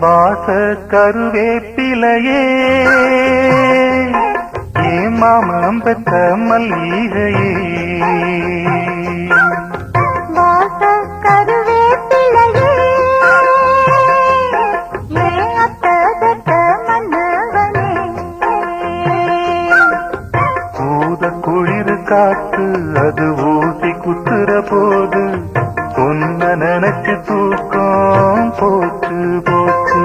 வாச கருவேப்பிலையே மாமம் பெற்ற மல்லிகையே வாச கருவேப்பிலையே அத்ததற்ற மன்னவனே ஊத குளிர் காத்து அது ஊசி குத்துற போது பொன்ன நினைச்சு தூக்கம் போச்சு போச்சு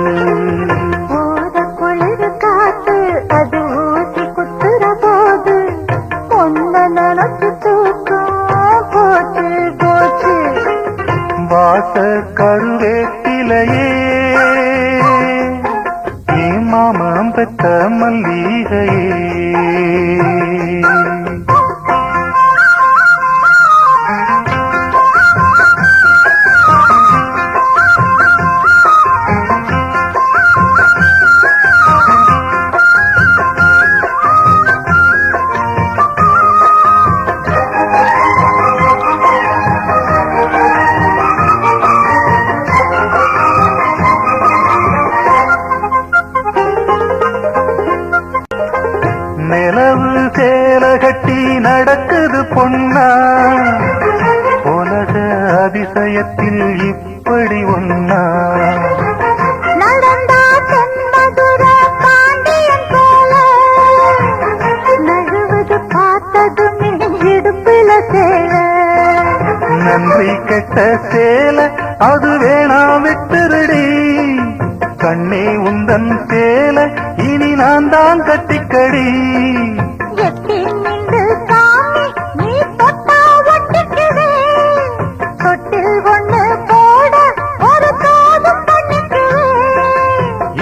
ஊத குளிர் காத்து அது ஊசி குத்துற போது பொன்ன நினைச்சு தூக்கம் போச்சு போச்சு வாச கருவேப்பிலையே மாமம் பெற்ற மல்லிகையே நிலவு சேல கட்டி நடக்குது பொன்னா உலக அதிசயத்தில் இப்படி ஒன்னா நடந்தா தென்மதுர பாண்டியன் போல நழுவது பார்த்ததும் இடுப்புல சேல நன்றி கெட்ட சேல அது வேணா விட்டுருடி கண்ணே உந்தன் சேல இனி நான் தான் கட்டிக்கடி எட்டி நின்று சாமி நீ தொட்டா ஒட்டிக்குவே தொட்டில் ஒண்ணு போட ஒரு காதும் பண்ணிக்குவே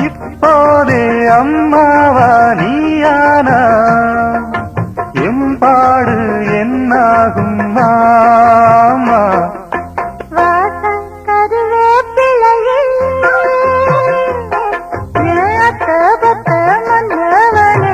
இப்போதே அம்மாவா நீயானா எம்பாடு என்னாகும் மாமா வாச கருவேப்பிலையே அத்தபத்த மன்னவனே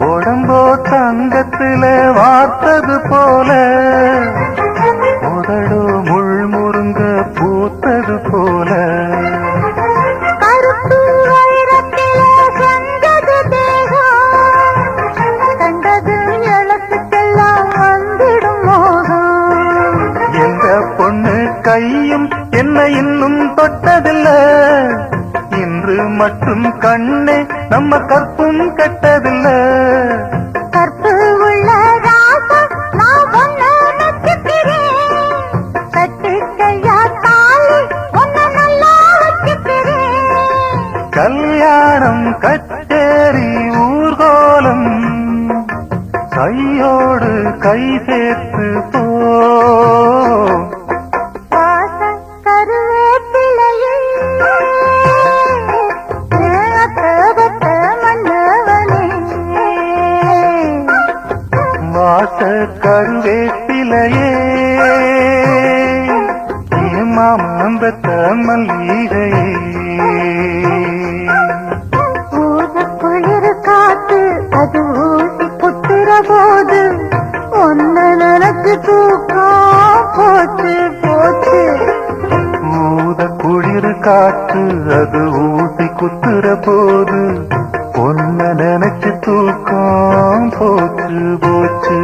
உடம்போ தங்கத்துல வார்த்தது போல உதடோ முள் முருங்க பூத்தது போல கருப்பு வைரத்திலே செஞ்சது தேகம் கண்டது எழுத்துக்கெல்லாம் வந்திடும் மோகம் எந்த பொண்ணு கையும் என்ன இன்னும் தொட்டதில்ல இன்று மட்டும் கண்ணே நம்ம கற்பும் கட்டதில்ல கற்பு உள்ள ராசம் நான் ஒன்ன நச்சுக்கிறேன் கட்டிக்கையா தாலி ஒன்ன நல்லா வச்சுக்கிறேன் கல்யாணம் கச்சேரி ஊர்கோலம் கையோடு கை சேர்த்து போ வாச கருவேப்பிலையே அத்தபத்த மன்னவனே வாச கருவேப்பிலையே மாமம் பெற்ற மல்லிகையே ஊத குளிர் காத்து அது ஊசி குத்துற போது ஒன்னு நினைச்சு தூக்கம் போச்சு போச்சு ஊத குளிர் காற்று அது ஊசி குத்துற போது பொன்ன நினைச்சு தூக்கம் போச்சு போச்சு